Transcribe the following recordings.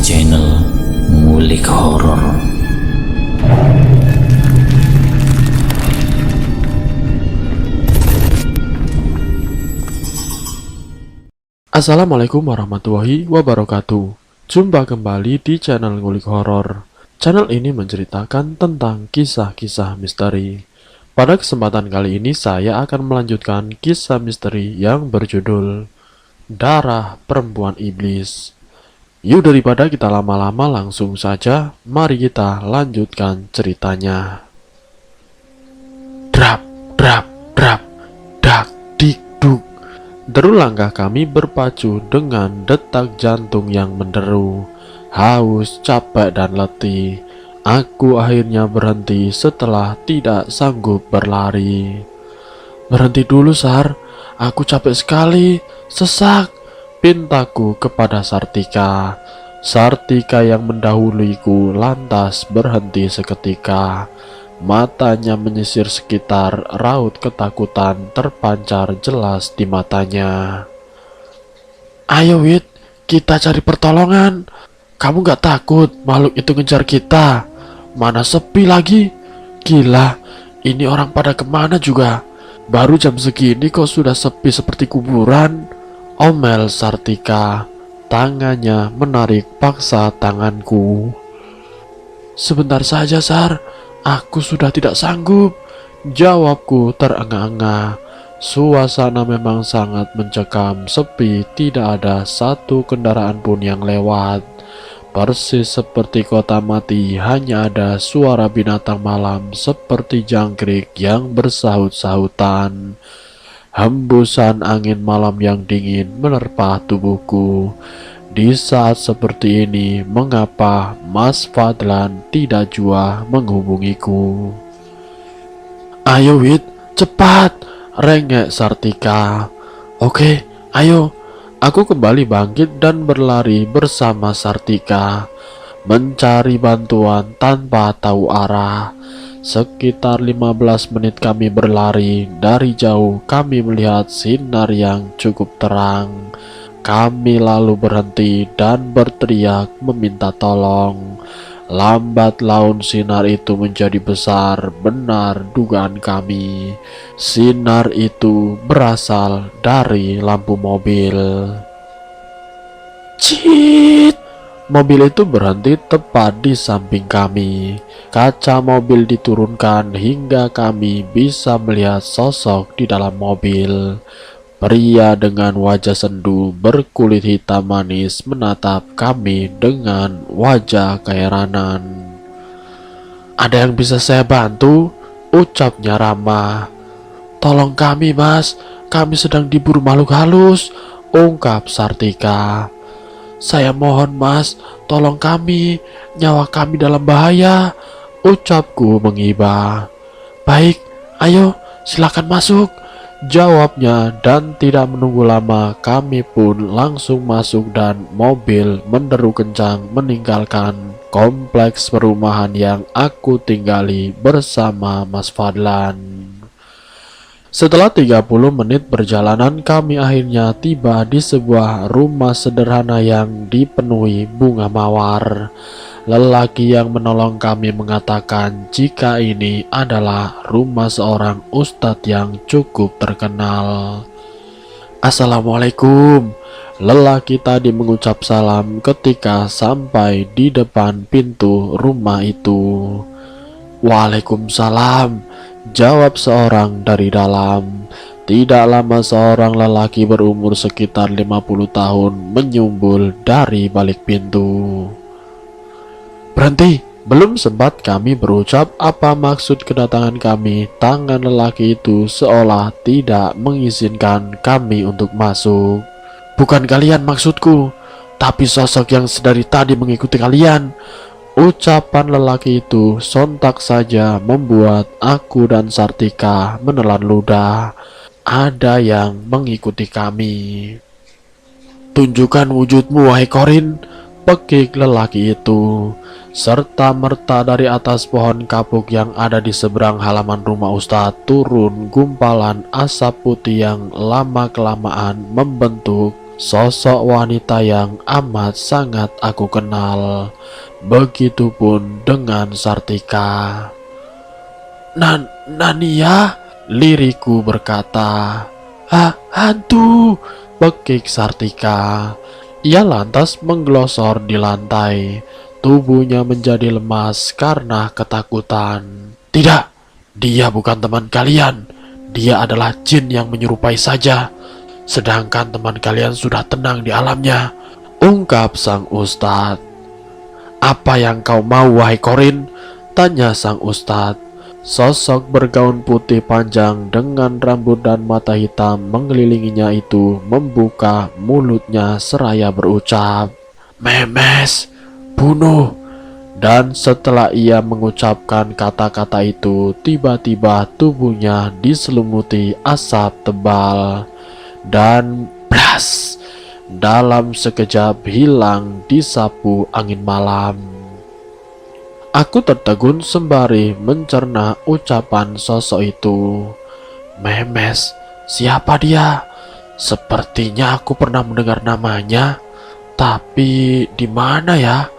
channel Ngulik Horor. Assalamualaikum warahmatullahi wabarakatuh. Jumpa kembali di channel Ngulik Horor. Channel ini menceritakan tentang kisah-kisah misteri. Pada kesempatan kali ini saya akan melanjutkan kisah misteri yang berjudul Darah Perempuan Iblis. Yuk, daripada kita lama-lama, langsung saja mari kita lanjutkan ceritanya. Drap, drap, drap, dak, dik, duk. Deru langkah kami berpacu dengan detak jantung yang menderu. Haus, capek, dan letih. Aku akhirnya berhenti setelah tidak sanggup berlari. Berhenti dulu, Sar. Aku capek sekali. Sesak, pintaku kepada Sartika. Sartika yang mendahuluiku lantas berhenti seketika. Matanya menyisir sekitar, raut ketakutan terpancar jelas di matanya. Ayo, Wit, kita cari pertolongan. Kamu gak takut makhluk itu ngejar kita? Mana sepi lagi. Gila, ini orang pada kemana juga? Baru jam segini kok sudah sepi seperti kuburan, omel Sartika. Tangannya menarik paksa tanganku. Sebentar saja, Sar. Aku sudah tidak sanggup, jawabku terengah-engah. Suasana memang sangat mencekam, sepi, tidak ada satu kendaraan pun yang lewat. Persis seperti kota mati, hanya ada suara binatang malam seperti jangkrik yang bersahut-sahutan. Hembusan angin malam yang dingin menerpa tubuhku. Di saat seperti ini, mengapa Mas Fadlan tidak jua menghubungiku? Ayo, Wit, cepat, rengek Sartika. Oke, ayo. Aku kembali bangkit dan berlari bersama Sartika, mencari bantuan tanpa tahu arah. Sekitar 15 menit kami berlari. Dari jauh kami melihat sinar yang cukup terang. Kami lalu berhenti dan berteriak meminta tolong. Lambat laun sinar itu menjadi besar. Benar dugaan kami, sinar itu berasal dari lampu mobil. Cit! Mobil itu berhenti tepat di samping kami. Kaca mobil diturunkan hingga kami bisa melihat sosok di dalam mobil. Pria dengan wajah sendu berkulit hitam manis menatap kami dengan wajah keheranan. Ada yang bisa saya bantu? Ucapnya ramah. Tolong kami, Mas, kami sedang diburu makhluk halus, ungkap Sartika. Saya mohon, Mas, tolong kami, nyawa kami dalam bahaya, ucapku mengibah. Baik, ayo silakan masuk, jawabnya, dan tidak menunggu lama kami pun langsung masuk dan mobil menderu kencang meninggalkan kompleks perumahan yang aku tinggali bersama Mas Fadlan. Setelah 30 menit perjalanan, kami akhirnya tiba di sebuah rumah sederhana yang dipenuhi bunga mawar. Lelaki yang menolong kami mengatakan jika ini adalah rumah seorang ustadz yang cukup terkenal. Assalamualaikum. Lelaki tadi mengucap salam ketika sampai di depan pintu rumah itu. Waalaikumsalam, jawab seorang dari dalam. Tidak lama seorang lelaki berumur sekitar 50 tahun menyumbul dari balik pintu. Berhenti, belum sempat kami berucap apa maksud kedatangan kami, tangan lelaki itu seolah tidak mengizinkan kami untuk masuk. Bukan kalian maksudku, tapi sosok yang sedari tadi mengikuti kalian. Ucapan lelaki itu sontak saja membuat aku dan Sartika menelan ludah. Ada yang mengikuti kami. Tunjukkan wujudmu, wahai Korin, pekik lelaki itu. Serta merta dari atas pohon kapuk yang ada di seberang halaman rumah Ustadz turun gumpalan asap putih yang lama-kelamaan membentuk sosok wanita yang amat sangat aku kenal. Begitupun dengan Sartika. Nania, liriku berkata. Hantu, pekik Sartika. Ia lantas menggelosor di lantai. Tubuhnya menjadi lemas karena ketakutan. Tidak, dia bukan teman kalian. Dia adalah jin yang menyerupai saja. Sedangkan teman kalian sudah tenang di alamnya, ungkap sang ustadz. Apa yang kau mau, wahai Korin? Tanya sang ustadz. Sosok bergaun putih panjang dengan rambut dan mata hitam mengelilinginya itu membuka mulutnya seraya berucap, Memes, bunuh. Dan setelah ia mengucapkan kata-kata itu, tiba-tiba tubuhnya diselumuti asap tebal. Dan blas, dalam sekejap hilang disapu angin malam. Aku tertegun sembari mencerna ucapan sosok itu. Memes, siapa dia? Sepertinya aku pernah mendengar namanya, tapi di mana ya?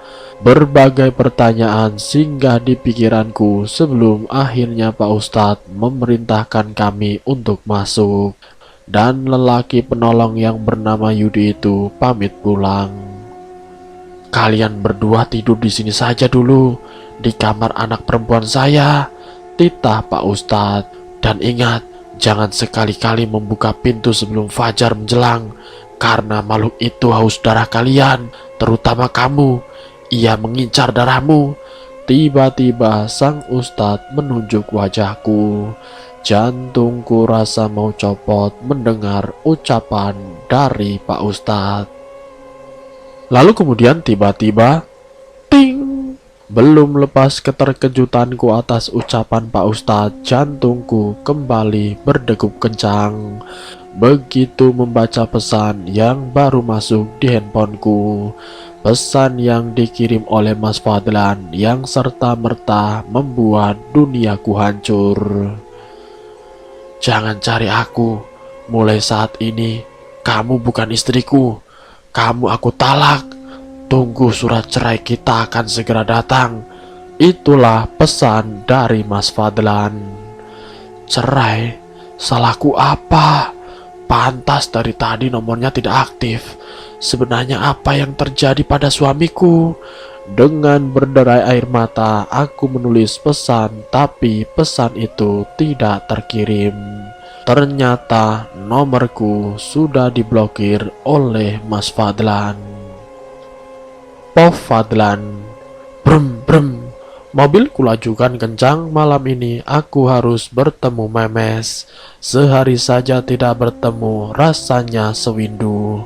Berbagai pertanyaan singgah di pikiranku sebelum akhirnya Pak Ustadz memerintahkan kami untuk masuk. Dan lelaki penolong yang bernama Yudi itu pamit pulang. Kalian berdua tidur di sini saja dulu, di kamar anak perempuan saya, titah Pak Ustadz. Dan ingat, jangan sekali-kali membuka pintu sebelum fajar menjelang, karena makhluk itu haus darah kalian, terutama kamu. Ia mengincar darahmu. Tiba-tiba sang ustadz menunjuk wajahku. Jantungku rasa mau copot mendengar ucapan dari Pak Ustadz. Lalu kemudian tiba-tiba, ting! Belum lepas keterkejutanku atas ucapan Pak Ustadz, jantungku kembali berdegup kencang. Begitu membaca pesan yang baru masuk di handphoneku. Pesan yang dikirim oleh Mas Fadlan yang serta-merta membuat duniaku hancur. Jangan cari aku. Mulai saat ini, kamu bukan istriku. Kamu aku talak. Tunggu surat cerai kita akan segera datang. Itulah pesan dari Mas Fadlan. Cerai? Salahku apa? Pantas dari tadi nomornya tidak aktif. Sebenarnya apa yang terjadi pada suamiku? Dengan berderai air mata, aku menulis pesan, tapi pesan itu tidak terkirim. Ternyata nomorku sudah diblokir oleh Mas Fadlan. Pov Fadlan. Brem brem. Mobil kulajukan kencang. Malam ini aku harus bertemu Memes. Sehari saja tidak bertemu, rasanya sewindu.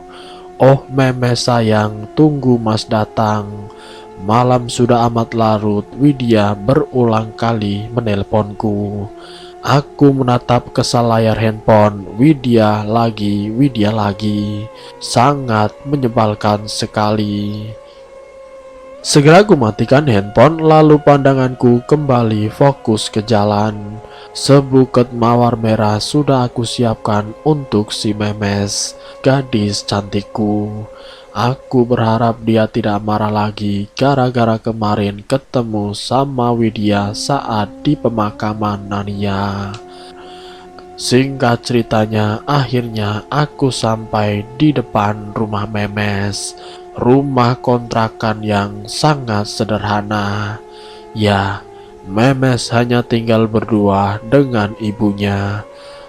Oh Memes sayang, tunggu Mas datang. Malam sudah amat larut. Widya berulang kali menelponku. Aku menatap ke layar handphone. Widya lagi. Sangat menyebalkan sekali. Segera aku matikan handphone, lalu pandanganku kembali fokus ke jalan. Sebuket mawar merah sudah aku siapkan untuk si Memes, gadis cantikku. Aku berharap dia tidak marah lagi gara-gara kemarin ketemu sama Widya saat di pemakaman Nania. Singkat ceritanya, akhirnya aku sampai di depan rumah Memes. Rumah kontrakan yang sangat sederhana. Ya, Memes hanya tinggal berdua dengan ibunya.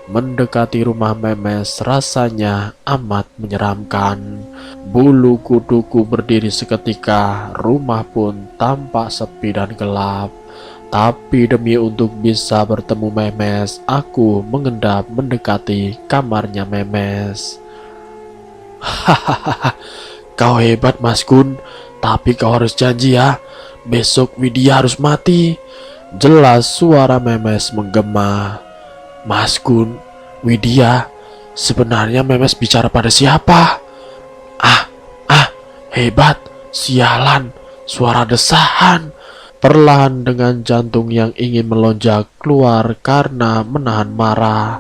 Mendekati rumah Memes rasanya amat menyeramkan. Bulu kuduku berdiri seketika. Rumah pun tampak sepi dan gelap. Tapi demi untuk bisa bertemu Memes, aku mengendap mendekati kamarnya Memes. Hahaha. Kau hebat Mas Gun, tapi kau harus janji ya, besok Widya harus mati. Jelas suara Memes menggema. Mas Gun, Widya, sebenarnya Memes bicara pada siapa? Hebat, sialan, suara desahan. Perlahan dengan jantung yang ingin melonjak keluar karena menahan marah.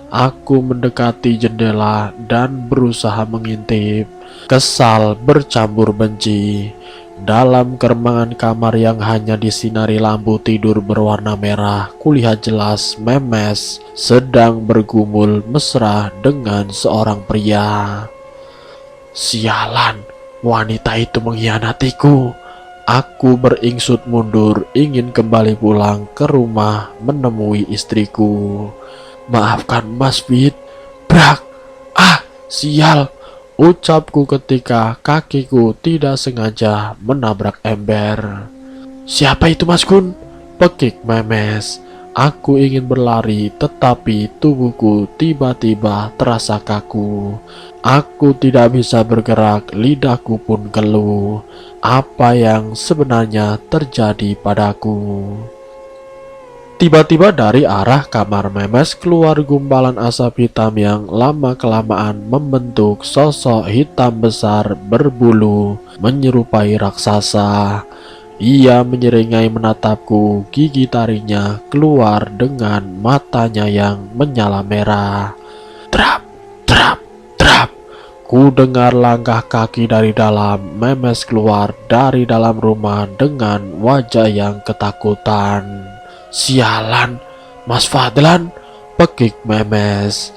Aku mendekati jendela dan berusaha mengintip. Kesal bercampur benci. Dalam keremangan kamar yang hanya disinari lampu tidur berwarna merah, kulihat jelas Memes sedang bergumul mesra dengan seorang pria. Sialan, wanita itu mengkhianatiku. Aku beringsut mundur, ingin kembali pulang ke rumah menemui istriku. Maafkan Mas Fit. Brak. Ah, sial, ucapku ketika kakiku tidak sengaja menabrak ember. Siapa itu Mas Gun? Pekik Memes. Aku ingin berlari tetapi tubuhku tiba-tiba terasa kaku. Aku tidak bisa bergerak, lidahku pun keluh. Apa yang sebenarnya terjadi padaku? Tiba-tiba dari arah kamar Memes keluar gumpalan asap hitam yang lama-kelamaan membentuk sosok hitam besar berbulu menyerupai raksasa. Ia menyeringai menatapku, gigi taringnya keluar dengan matanya yang menyala merah. Trap, trap, trap. Ku dengar langkah kaki dari dalam. Memes keluar dari dalam rumah dengan wajah yang ketakutan. Sialan, Mas Fadlan, pekik Memes.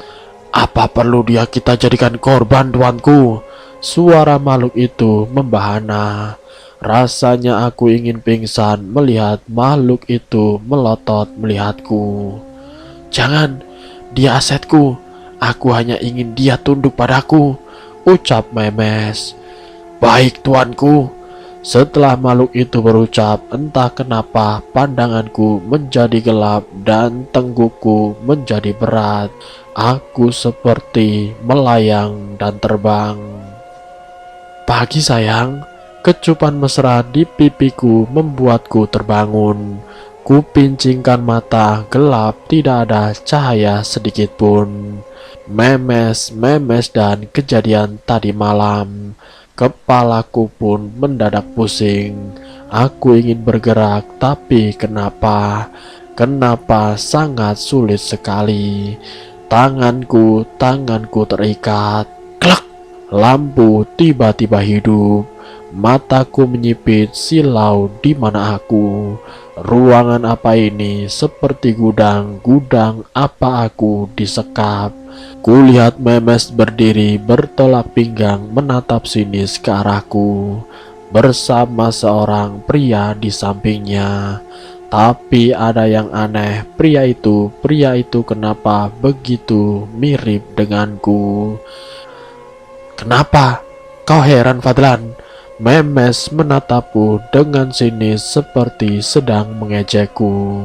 Apa perlu dia kita jadikan korban, tuanku? Suara makhluk itu membahana. Rasanya aku ingin pingsan melihat makhluk itu melotot melihatku. Jangan, dia asetku. Aku hanya ingin dia tunduk padaku, ucap Memes. Baik tuanku. Setelah makhluk itu berucap, entah kenapa pandanganku menjadi gelap dan tenggukku menjadi berat. Aku seperti melayang dan terbang. Pagi sayang. Kecupan mesra di pipiku membuatku terbangun. Ku pincingkan mata, gelap, tidak ada cahaya sedikit pun. Memes, dan kejadian tadi malam. Kepalaku pun mendadak pusing. Aku ingin bergerak, tapi kenapa sangat sulit sekali. Tanganku terikat. Klak! Lampu tiba-tiba hidup. Mataku menyipit, silau di mana aku. Ruangan apa ini? Seperti gudang apa aku disekap? Kulihat Memes berdiri bertolak pinggang menatap sinis ke arahku bersama seorang pria di sampingnya. Tapi ada yang aneh, pria itu kenapa begitu mirip denganku? Kenapa? Kau heran, Fadlan? Memes menatapku dengan sinis seperti sedang mengejekku.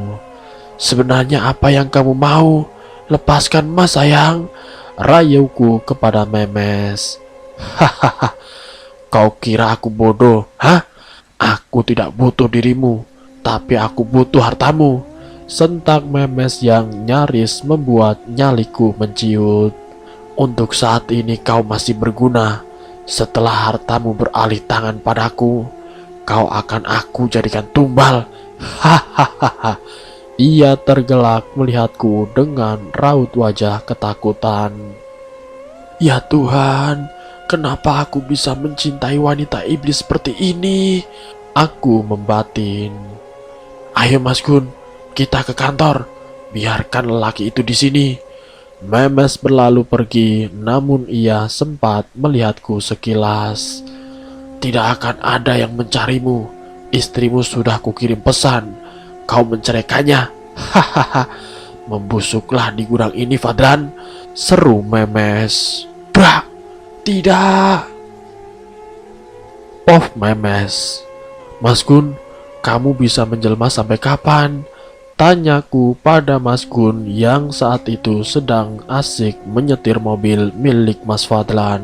Sebenarnya apa yang kamu mau? Lepaskan Mas sayang, rayuku kepada Memes. Hahaha, kau kira aku bodoh? Hah? Aku tidak butuh dirimu, tapi aku butuh hartamu. Sentak Memes yang nyaris membuat nyaliku menciut. Untuk saat ini kau masih berguna. Setelah hartamu beralih tangan padaku, kau akan aku jadikan tumbal. Hahaha. Ia tergelak melihatku dengan raut wajah ketakutan. Ya Tuhan, kenapa aku bisa mencintai wanita iblis seperti ini? Aku membatin. Ayo Mas Gun, kita ke kantor. Biarkan lelaki itu di sini. Memes berlalu pergi, namun ia sempat melihatku sekilas. Tidak akan ada yang mencarimu. Istrimu sudah kukirim pesan. Kau menceraikannya. Hahaha. Membusuklah di gudang ini, Fadlan, seru Memes. Brak! Tidak. Oh Memes. Mas Gun, kamu bisa menjelma sampai kapan? Tanyaku pada Mas Gun yang saat itu sedang asik menyetir mobil milik Mas Fadlan.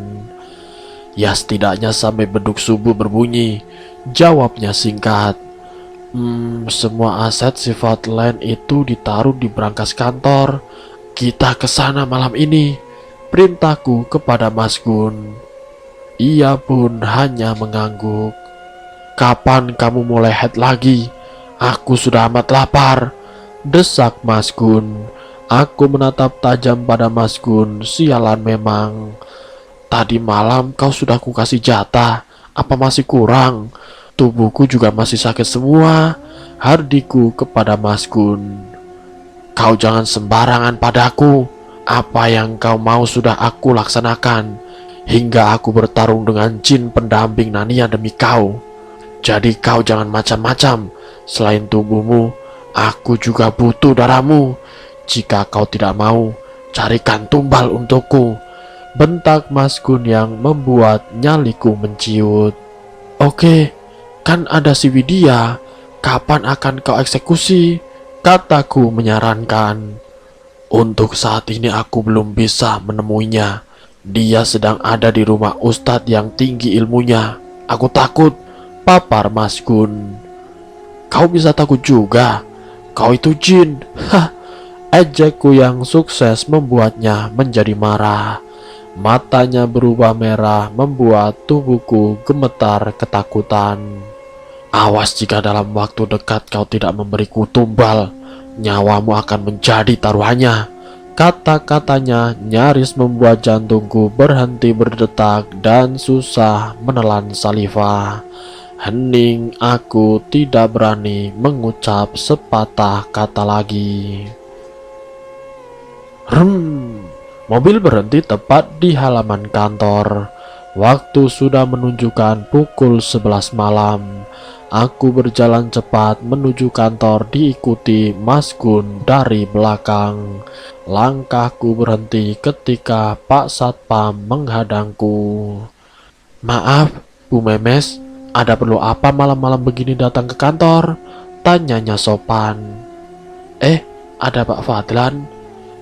Ya setidaknya sampai beduk subuh berbunyi, jawabnya singkat. Semua aset si Fadlan itu ditaruh di brankas kantor. Kita ke sana malam ini, perintahku kepada Mas Gun. Ia pun hanya mengangguk. Kapan kamu mulai head lagi? Aku sudah amat lapar, desak Mas Gun. Aku menatap tajam pada Mas Gun. Sialan memang. Tadi malam kau sudah kukasih jatah. Apa masih kurang? Tubuhku juga masih sakit semua. Hardiku kepada Mas Gun. Kau jangan sembarangan padaku. Apa yang kau mau sudah aku laksanakan. Hingga aku bertarung dengan jin pendamping Nania demi kau. Jadi kau jangan macam-macam. Selain tubuhmu, aku juga butuh darahmu. Jika kau tidak mau, carikan tumbal untukku. Bentak Mas Gun yang membuat nyaliku menciut. Oke, kan ada si Widya. Kapan akan kau eksekusi? Kataku menyarankan. Untuk saat ini aku belum bisa menemuinya. Dia sedang ada di rumah Ustadz yang tinggi ilmunya. Aku takut, papar Mas Gun. Kau bisa takut juga. Kau itu jin. Hah. Ejekku yang sukses membuatnya menjadi marah. Matanya berubah merah membuat tubuhku gemetar ketakutan. Awas jika dalam waktu dekat kau tidak memberiku tumbal, nyawamu akan menjadi taruhannya. Kata-katanya nyaris membuat jantungku berhenti berdetak dan susah menelan saliva. Hening, aku tidak berani mengucap sepatah kata lagi. Mobil berhenti tepat di halaman kantor. Waktu sudah menunjukkan pukul 11 malam. Aku berjalan cepat menuju kantor diikuti Mas Gun dari belakang. Langkahku berhenti ketika Pak Satpam menghadangku. Maaf, Bu Memes, ada perlu apa malam-malam begini datang ke kantor? Tanyanya sopan. Ada Pak Fadlan.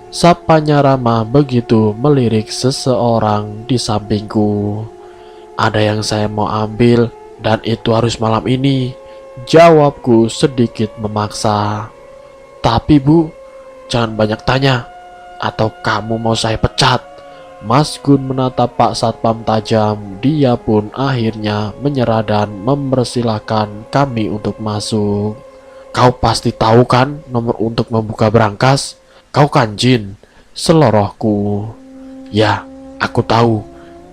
Sapanya ramah begitu melirik seseorang di sampingku. Ada yang saya mau ambil dan itu harus malam ini, jawabku sedikit memaksa. Tapi Bu, jangan banyak tanya, atau kamu mau saya pecat. Mas Gun menatap Pak Satpam tajam. Dia pun akhirnya menyerah dan mempersilahkan kami untuk masuk. Kau pasti tahu kan nomor untuk membuka brankas? Kau kan jin, selorohku. Ya, aku tahu,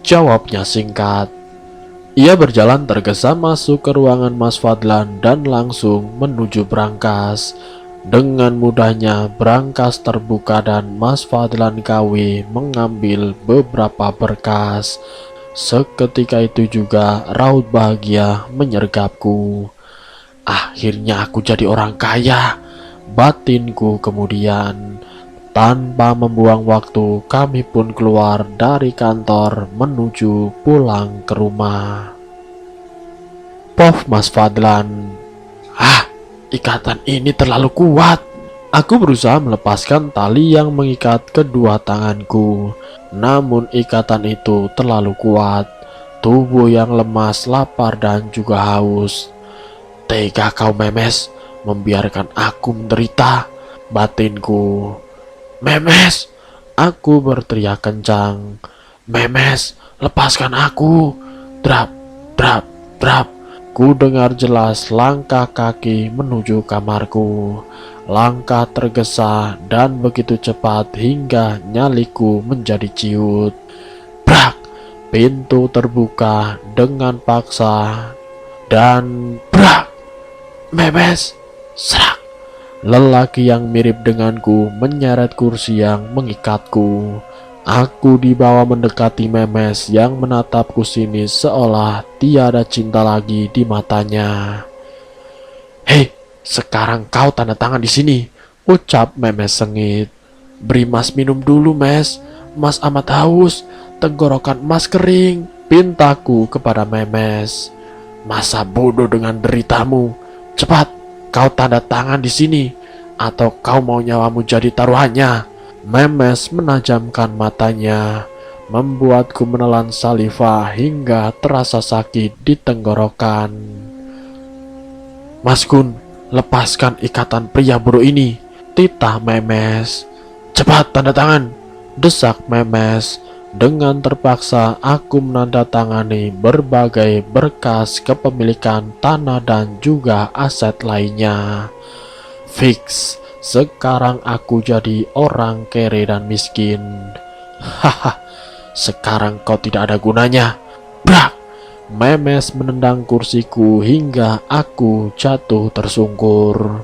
jawabnya singkat. Ia berjalan tergesa masuk ke ruangan Mas Fadlan dan langsung menuju brankas. Dengan mudahnya brankas terbuka dan Mas Fadlan KW mengambil beberapa berkas. Seketika itu juga raut bahagia menyergapku. Akhirnya aku jadi orang kaya, batinku kemudian. Tanpa membuang waktu, kami pun keluar dari kantor menuju pulang ke rumah. Pof Mas Fadlan. Ikatan ini terlalu kuat. Aku berusaha melepaskan tali yang mengikat kedua tanganku. Namun ikatan itu terlalu kuat. Tubuh yang lemas, lapar dan juga haus. Tega kau Memes, membiarkan aku menderita, batinku. Memes, aku berteriak kencang. Memes, lepaskan aku. Drap, drap, drap. Ku dengar jelas langkah kaki menuju kamarku. Langkah tergesa dan begitu cepat hingga nyaliku menjadi ciut. Brak, pintu terbuka dengan paksa dan brak. Memes, serak. Lelaki yang mirip denganku menyeret kursi yang mengikatku. Aku dibawa mendekati Memes yang menatapku sini seolah tiada cinta lagi di matanya. Hei, sekarang kau tanda tangan di sini, ucap Memes sengit. Beri Mas minum dulu, Mes. Mas amat haus, tenggorokan Mas kering, pintaku kepada Memes. Masa bodoh dengan deritamu. Cepat, kau tanda tangan di sini, atau kau mau nyawamu jadi taruhannya. Memes menajamkan matanya, membuatku menelan saliva hingga terasa sakit di tenggorokan. Mas Gun, lepaskan ikatan pria buruk ini, titah Memes. Cepat tanda tangan, desak Memes. Dengan terpaksa aku menandatangani berbagai berkas kepemilikan tanah dan juga aset lainnya. Fix, Sekarang aku jadi orang kere dan miskin. Haha, sekarang kau tidak ada gunanya. Brak! Memes menendang kursiku hingga aku jatuh tersungkur.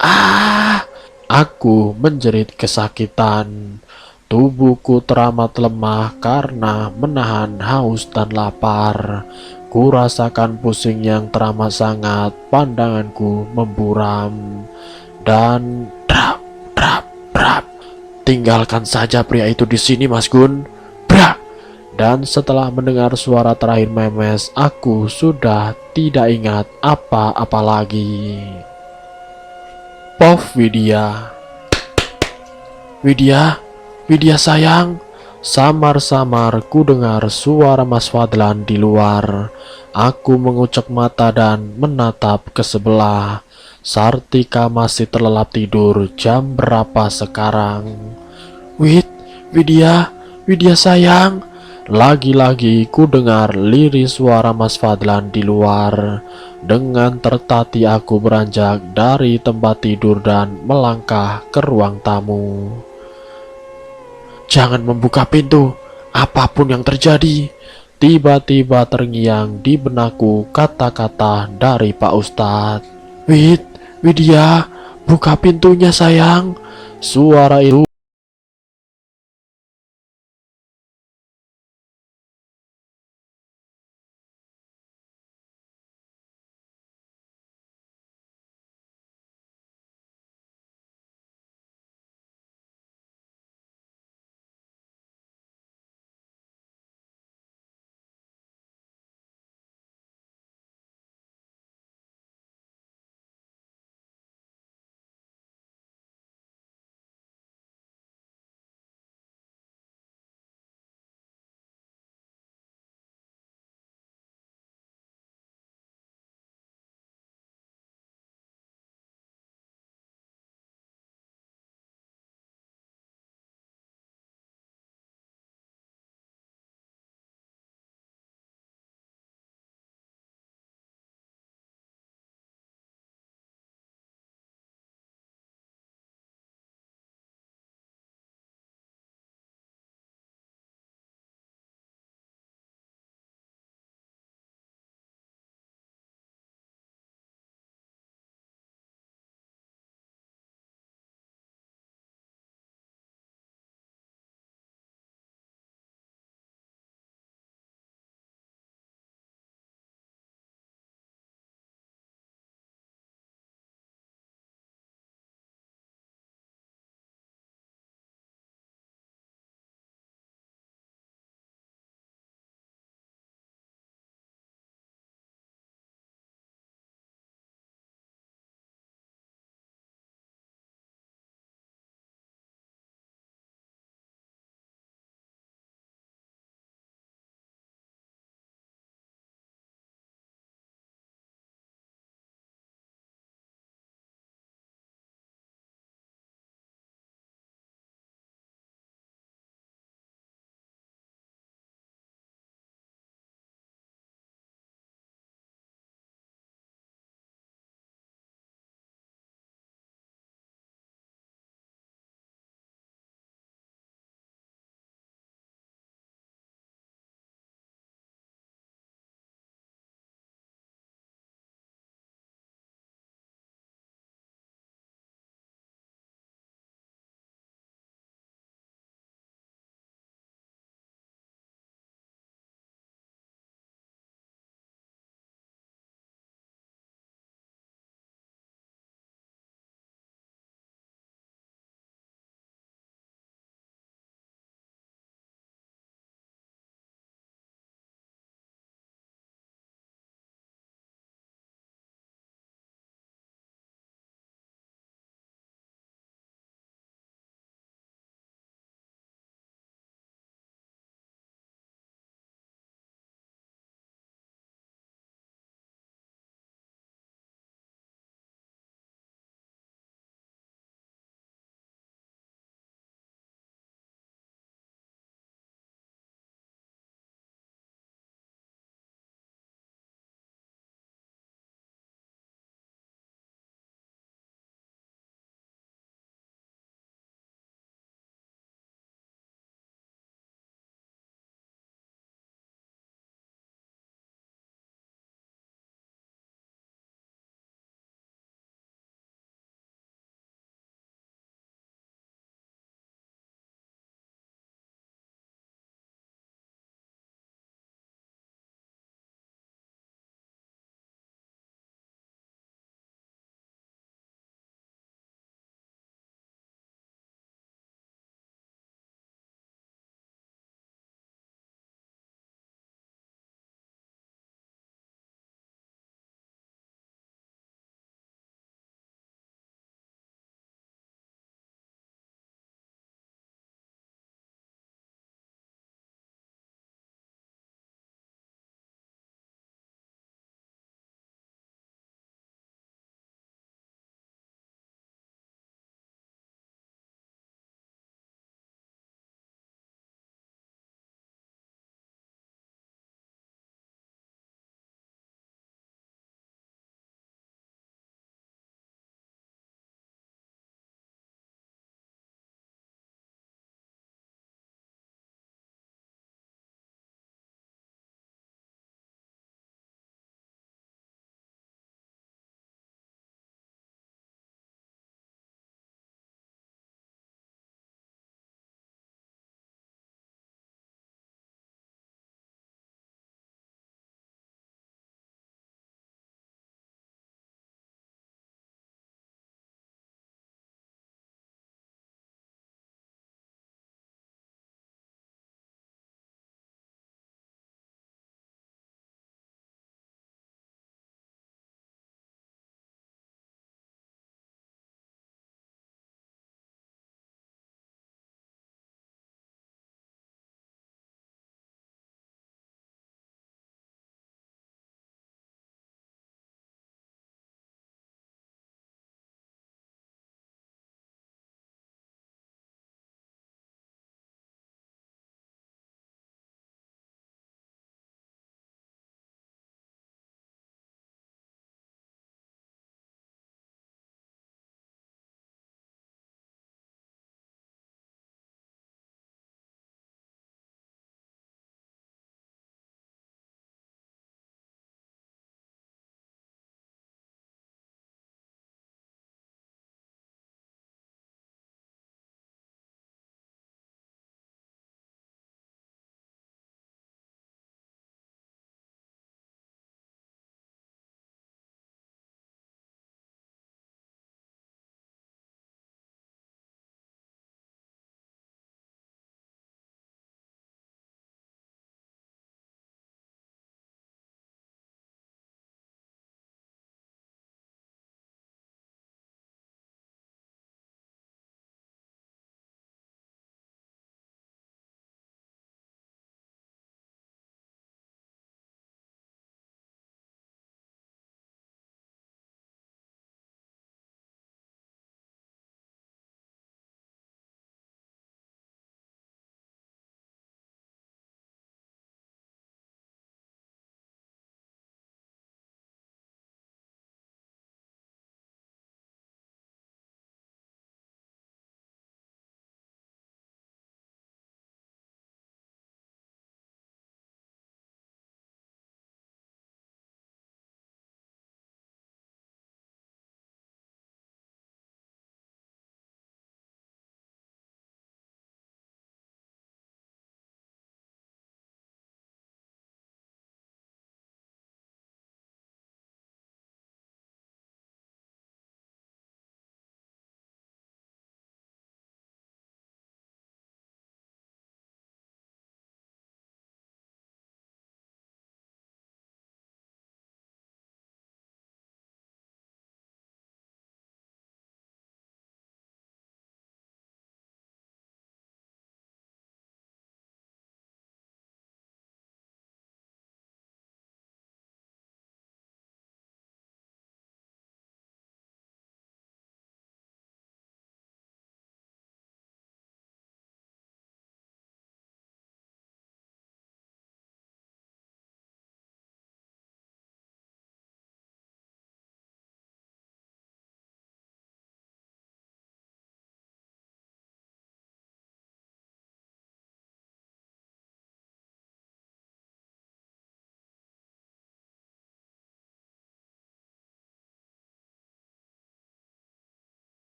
Ah! Aku menjerit kesakitan. Tubuhku teramat lemah karena menahan haus dan lapar. Kurasakan pusing yang teramat sangat, pandanganku memburam. Dan drap, drap, drap. Tinggalkan saja pria itu di sini, Mas Gun. Brak! Dan setelah mendengar suara terakhir Memes, aku sudah tidak ingat apa-apa lagi. Pov Widya. Widya, Widya sayang. Samar-samar ku dengar suara Mas Fadlan di luar. Aku mengucek mata dan menatap ke sebelah. Sartika masih terlelap tidur. Jam berapa sekarang? Widya, Widya sayang. Lagi-lagi ku dengar lirih suara Mas Fadlan di luar. Dengan tertati aku beranjak dari tempat tidur dan melangkah ke ruang tamu. Jangan membuka pintu, apapun yang terjadi. Tiba-tiba terngiang di benakku kata-kata dari Pak Ustadz. Widya, buka pintunya sayang. Suara itu